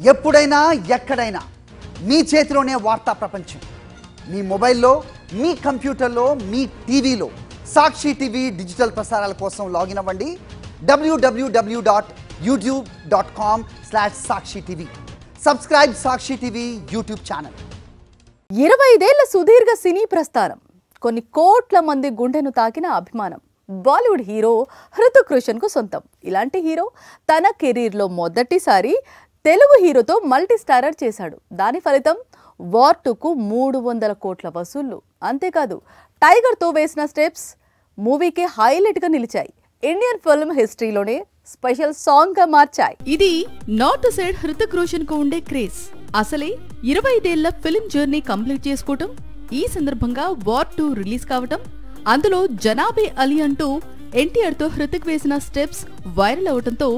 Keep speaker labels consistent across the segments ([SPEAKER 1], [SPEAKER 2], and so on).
[SPEAKER 1] ఎప్పుడైనా ఎక్కడైనా మీ చేతిలోనే వార్తా ప్రపంచం. మీ మొబైల్లో, మీ కంప్యూటర్లో, మీ టీవీలో సాక్షి టీవీ డిజిటల్ ప్రసారాల కోసం లాగిన్ అవ్వండి www.youtube.com/sakshi-tv. సబ్స్క్రైబ్ సాక్షి టీవీ యూట్యూబ్ ఛానల్.
[SPEAKER 2] 25 ఏళ్ల సుదీర్ఘ సినీ ప్రస్థానం, కొన్ని కోట్ల మంది గుండెను తాకిన అభిమానం. బాలీవుడ్ హీరో హృతిక్ రోషన్ కు సొంతం. ఇలాంటి హీరో తన కెరీర్లో మొదటిసారి తెలుగు హీరోతో మల్టీ స్టారర్ చేశాడు. దాని ఫలితం వార్ 2కు 300 కోట్ల వసూళ్లు. అంతేకాదు టైగర్తో వేసిన స్టెప్స్ మూవీకి హైలైట్గా నిలిచాయి. ఇండియన్ ఫిల్మ్ హిస్టరీలోనే స్పెషల్ సాంగ్ గా మార్చాయి.
[SPEAKER 3] ఇది not to side Hrithik Roshan కు ఉండే క్రేజ్. అసలే 25 ఏళ్ల ఫిల్మ్ జర్నీ కంప్లీట్ చేసుకోవటం, ఈ సందర్భంగా వార్ 2 రిలీజ్ కావటం, అందులో జనాబే అలీ అంటూ ఎన్టీఆర్ తో హృతిక్ వేసిన స్టెప్స్ వైరల్ అవటంతో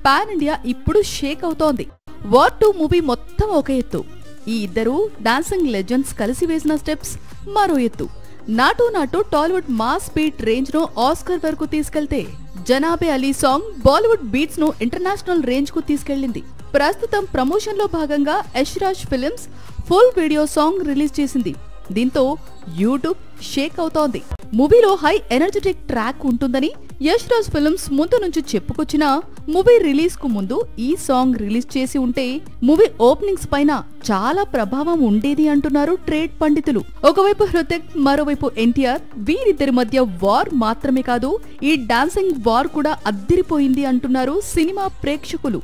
[SPEAKER 3] పాన్ ఇండియా ఇప్పుడు షేక్ అవుతోంది. వార్ 2 మూవీ మొత్తం ఒక ఎత్తు, ఈ ఇద్దరు డాన్సింగ్ లెజెండ్స్ కలిసి వేసిన స్టెప్స్ మరో ఎత్తు. నాటు టాలీవుడ్ మాస్ బీట్ రేంజ్ ను ఆస్కర్ వరకు తీసుకెళ్తే, జనాబే అలీ సాంగ్ బాలీవుడ్ బీట్స్ ను ఇంటర్నేషనల్ రేంజ్ కు తీసుకెళ్లింది. ప్రస్తుతం ప్రమోషన్ లో భాగంగా Yash Raj films full video song release చేసింది. దీంతో యూట్యూబ్ షేక్ అవుతోంది. మూవీలో హై ఎనర్జెటిక్ ట్రాక్ ఉంటుందని యష్ రాజ్ ఫిల్మ్స్ ముందు నుంచి చెప్పుకొచ్చినా, మూవీ రిలీజ్ కు ముందు ఈ సాంగ్ రిలీజ్ చేసి ఉంటే మూవీ ఓపెనింగ్స్ పైన చాలా ప్రభావం ఉండేది అంటున్నారు ట్రేడ్ పండితులు. ఒకవైపు హృతిక్, మరోవైపు ఎన్టీఆర్, వీరిద్దరి మధ్య వార్ మాత్రమే కాదు, ఈ డాన్సింగ్ వార్ కూడా అద్దిరిపోయింది అంటున్నారు సినిమా ప్రేక్షకులు.